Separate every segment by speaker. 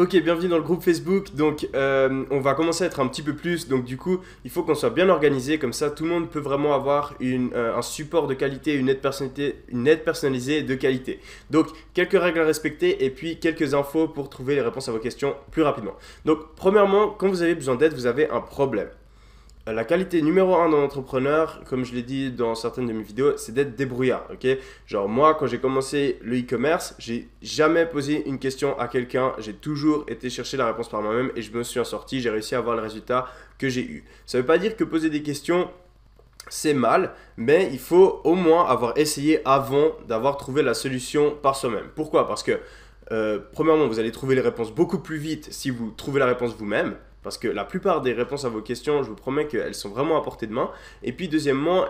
Speaker 1: Ok, bienvenue dans le groupe Facebook. Donc, on va commencer à être un petit peu plus. Donc, du coup, il faut qu'on soit bien organisé. Comme ça, tout le monde peut vraiment avoir un support de qualité, une aide personnalisée de qualité. Donc, quelques règles à respecter et puis quelques infos pour trouver les réponses à vos questions plus rapidement. Donc, premièrement, quand vous avez besoin d'aide, vous avez un problème. La qualité numéro un d'un entrepreneur, comme je l'ai dit dans certaines de mes vidéos, c'est d'être débrouillard, ok? Genre moi, quand j'ai commencé le e-commerce, j'ai jamais posé une question à quelqu'un, j'ai toujours été chercher la réponse par moi-même et je me suis en sorti, j'ai réussi à avoir le résultat que j'ai eu. Ça ne veut pas dire que poser des questions, c'est mal, mais il faut au moins avoir essayé avant d'avoir trouvé la solution par soi-même. Pourquoi? Parce que, premièrement, vous allez trouver les réponses beaucoup plus vite si vous trouvez la réponse vous-même. Parce que la plupart des réponses à vos questions, je vous promets qu'elles sont vraiment à portée de main. Et puis deuxièmement,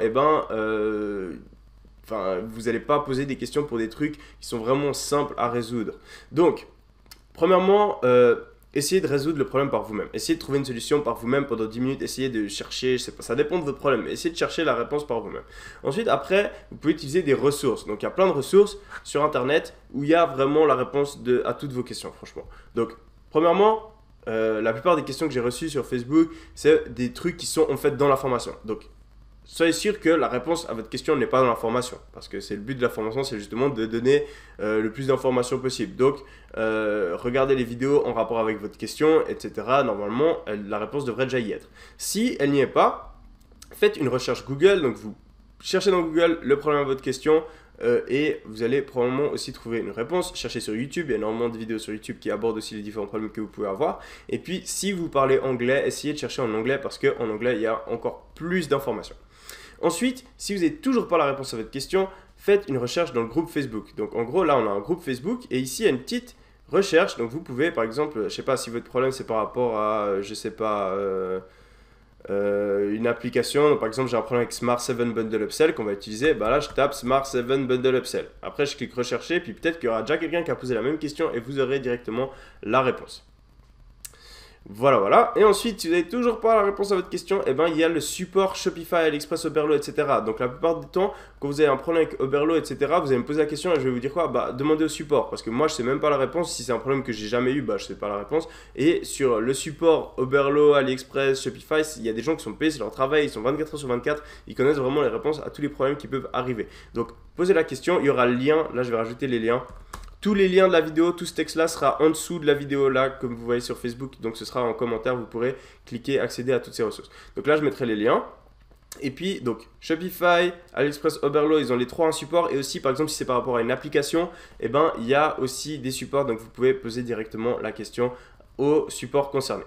Speaker 1: vous n'allez pas poser des questions pour des trucs qui sont vraiment simples à résoudre. Donc, premièrement, essayez de résoudre le problème par vous-même. Essayez de trouver une solution par vous-même pendant 10 minutes. Essayez de chercher, je sais pas, ça dépend de votre problème, mais essayez de chercher la réponse par vous-même. Ensuite, après, vous pouvez utiliser des ressources. Donc, il y a plein de ressources sur Internet où il y a vraiment la réponse à toutes vos questions, franchement. Donc, premièrement, la plupart des questions que j'ai reçues sur Facebook, c'est des trucs qui sont en fait dans la formation. Donc, soyez sûr que la réponse à votre question n'est pas dans la formation. Parce que c'est le but de la formation, c'est justement de donner le plus d'informations possible. Donc, regardez les vidéos en rapport avec votre question, etc. Normalement, la réponse devrait déjà y être. Si elle n'y est pas, faites une recherche Google. Donc, vous cherchez dans Google le problème à votre question. Et vous allez probablement aussi trouver une réponse. Cherchez sur YouTube, il y a énormément de vidéos sur YouTube qui abordent aussi les différents problèmes que vous pouvez avoir. Et puis, si vous parlez anglais, essayez de chercher en anglais parce qu'en anglais, il y a encore plus d'informations. Ensuite, si vous n'avez toujours pas la réponse à votre question, faites une recherche dans le groupe Facebook. Donc, en gros, là, on a un groupe Facebook et ici, il y a une petite recherche. Donc, vous pouvez, par exemple, je ne sais pas si votre problème, c'est par rapport à, je ne sais pas, une application. Donc, par exemple, j'ai un problème avec Smart 7 Bundle Upsell qu'on va utiliser. Bah là, je tape Smart 7 Bundle Upsell. Après, je clique rechercher, puis peut-être qu'il y aura déjà quelqu'un qui a posé la même question et vous aurez directement la réponse. Voilà. Et ensuite, si vous n'avez toujours pas la réponse à votre question, il y a le support Shopify, AliExpress, Oberlo, etc. Donc, la plupart du temps, quand vous avez un problème avec Oberlo, etc., vous allez me poser la question et je vais vous dire quoi? Bah, demandez au support. Parce que moi, je ne sais même pas la réponse. Si c'est un problème que j'ai jamais eu, bah, je ne sais pas la réponse. Et sur le support Oberlo, AliExpress, Shopify, il y a des gens qui sont payés, c'est leur travail, ils sont 24 heures sur 24. Ils connaissent vraiment les réponses à tous les problèmes qui peuvent arriver. Donc, posez la question. Il y aura le lien. Là, je vais rajouter les liens. Tous les liens de la vidéo, tout ce texte-là sera en dessous de la vidéo là, comme vous voyez sur Facebook. Donc ce sera en commentaire, vous pourrez cliquer, accéder à toutes ces ressources. Donc là, je mettrai les liens. Et puis, donc, Shopify, AliExpress, Oberlo, ils ont les trois en support. Et aussi, par exemple, si c'est par rapport à une application, il y a aussi des supports. Donc vous pouvez poser directement la question au support concerné.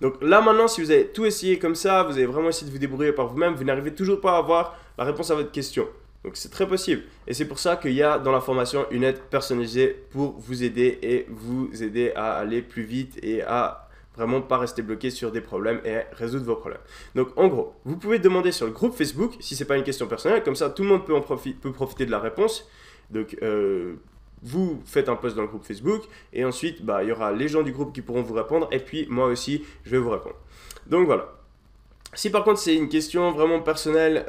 Speaker 1: Donc là maintenant, si vous avez tout essayé comme ça, vous avez vraiment essayé de vous débrouiller par vous-même, vous n'arrivez toujours pas à avoir la réponse à votre question. Donc c'est très possible. Et c'est pour ça qu'il y a dans la formation une aide personnalisée pour vous aider et vous aider à aller plus vite et à vraiment pas rester bloqué sur des problèmes et résoudre vos problèmes. Donc en gros, vous pouvez demander sur le groupe Facebook si ce n'est pas une question personnelle, comme ça tout le monde peut profiter de la réponse. Donc vous faites un post dans le groupe Facebook et ensuite il y aura les gens du groupe qui pourront vous répondre et puis moi aussi je vais vous répondre. Donc voilà. Si par contre c'est une question vraiment personnelle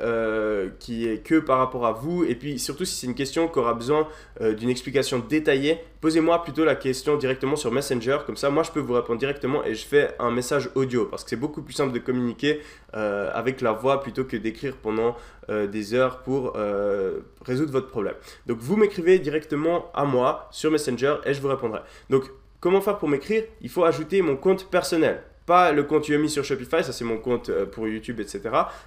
Speaker 1: qui est que par rapport à vous, et puis surtout si c'est une question qui aura besoin d'une explication détaillée, posez-moi plutôt la question directement sur Messenger, comme ça moi je peux vous répondre directement et je fais un message audio, parce que c'est beaucoup plus simple de communiquer avec la voix plutôt que d'écrire pendant des heures pour résoudre votre problème. Donc vous m'écrivez directement à moi sur Messenger et je vous répondrai. Donc comment faire pour m'écrire? Il faut ajouter mon compte personnel. Pas le compte Yomi sur Shopify, ça c'est mon compte pour YouTube, etc.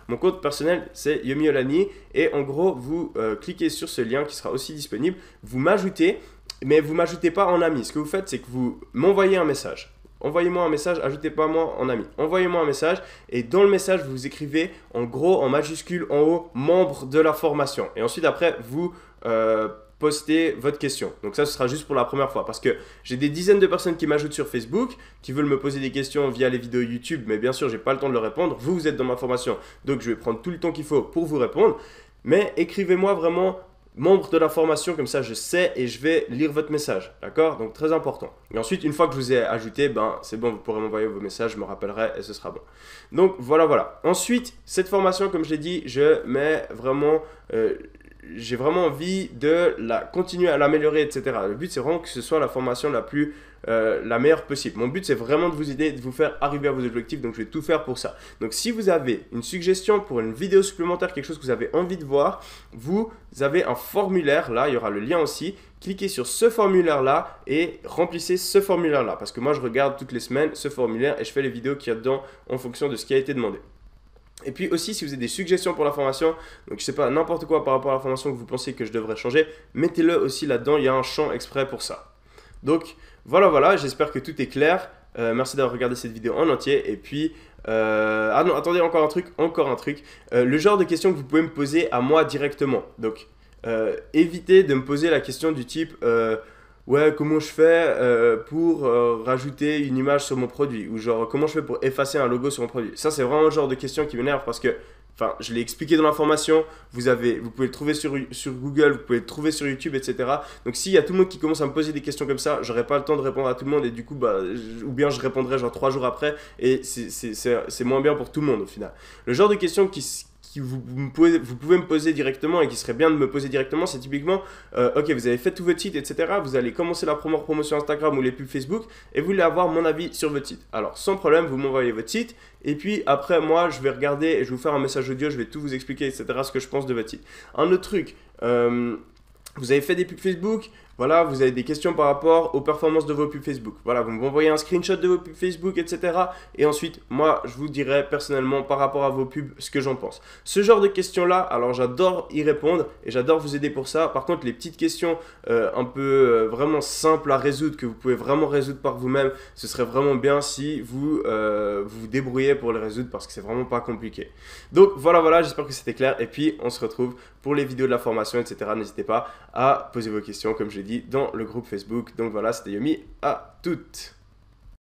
Speaker 1: Mon compte personnel, c'est Yomi Olani. Et en gros, vous cliquez sur ce lien qui sera aussi disponible. Vous m'ajoutez, mais vous ne m'ajoutez pas en ami. Ce que vous faites, c'est que vous m'envoyez un message. Envoyez-moi un message, ajoutez pas moi en ami. Envoyez-moi un message et dans le message, vous écrivez en gros, en majuscule, en haut, membre de la formation. Et ensuite, après, vous postez votre question. Donc ça, ce sera juste pour la première fois parce que j'ai des dizaines de personnes qui m'ajoutent sur Facebook, qui veulent me poser des questions via les vidéos YouTube, mais bien sûr, j'ai pas le temps de leur répondre. Vous êtes dans ma formation, donc je vais prendre tout le temps qu'il faut pour vous répondre. Mais écrivez-moi vraiment membre de la formation, comme ça je sais et je vais lire votre message, d'accord? Donc très important. Et ensuite, une fois que je vous ai ajouté, c'est bon, vous pourrez m'envoyer vos messages, je me rappellerai et ce sera bon. Donc voilà. Ensuite, cette formation, comme je l'ai dit, je mets vraiment j'ai vraiment envie de la continuer à l'améliorer, etc. Le but, c'est vraiment que ce soit la formation la meilleure possible. Mon but, c'est vraiment de vous aider, de vous faire arriver à vos objectifs, donc je vais tout faire pour ça. Donc si vous avez une suggestion pour une vidéo supplémentaire, quelque chose que vous avez envie de voir, vous avez un formulaire, là, il y aura le lien aussi. Cliquez sur ce formulaire-là et remplissez ce formulaire-là, parce que moi, je regarde toutes les semaines ce formulaire et je fais les vidéos qu'il y a dedans en fonction de ce qui a été demandé. Et puis aussi, si vous avez des suggestions pour la formation, donc je sais pas, n'importe quoi par rapport à la formation que vous pensez que je devrais changer, mettez-le aussi là-dedans, il y a un champ exprès pour ça. Donc voilà, j'espère que tout est clair. Merci d'avoir regardé cette vidéo en entier. Et puis, ah non, attendez, encore un truc. Le genre de questions que vous pouvez me poser à moi directement. Donc, évitez de me poser la question du type... ouais, comment je fais pour rajouter une image sur mon produit? Ou genre, comment je fais pour effacer un logo sur mon produit? Ça, c'est vraiment le genre de question qui m'énerve parce que, enfin, je l'ai expliqué dans la formation, vous pouvez le trouver sur Google, vous pouvez le trouver sur YouTube, etc. Donc, s'il y a tout le monde qui commence à me poser des questions comme ça, j'aurai pas le temps de répondre à tout le monde et du coup, bah, ou bien je répondrai genre 3 jours après et c'est moins bien pour tout le monde au final. Le genre de questions qui vous pouvez me poser directement et qui serait bien de me poser directement, c'est typiquement, ok, vous avez fait tout votre site, etc. Vous allez commencer la promotion Instagram ou les pubs Facebook et vous voulez avoir mon avis sur votre site. Alors, sans problème, vous m'envoyez votre site et puis après, moi, je vais regarder et je vais vous faire un message audio, je vais tout vous expliquer, etc. ce que je pense de votre site. Un autre truc, vous avez fait des pubs Facebook, voilà, vous avez des questions par rapport aux performances de vos pubs Facebook. Voilà, vous m'envoyez un screenshot de vos pubs Facebook, etc. Et ensuite, moi, je vous dirai personnellement par rapport à vos pubs ce que j'en pense. Ce genre de questions-là, alors j'adore y répondre et j'adore vous aider pour ça. Par contre, les petites questions un peu vraiment simples à résoudre, que vous pouvez vraiment résoudre par vous-même, ce serait vraiment bien si vous vous débrouillez pour les résoudre parce que c'est vraiment pas compliqué. Donc voilà, j'espère que c'était clair. Et puis, on se retrouve pour les vidéos de la formation, etc. N'hésitez pas à poser vos questions, comme je l'ai dit, dans le groupe Facebook. Donc voilà, c'était Yomi, à toutes.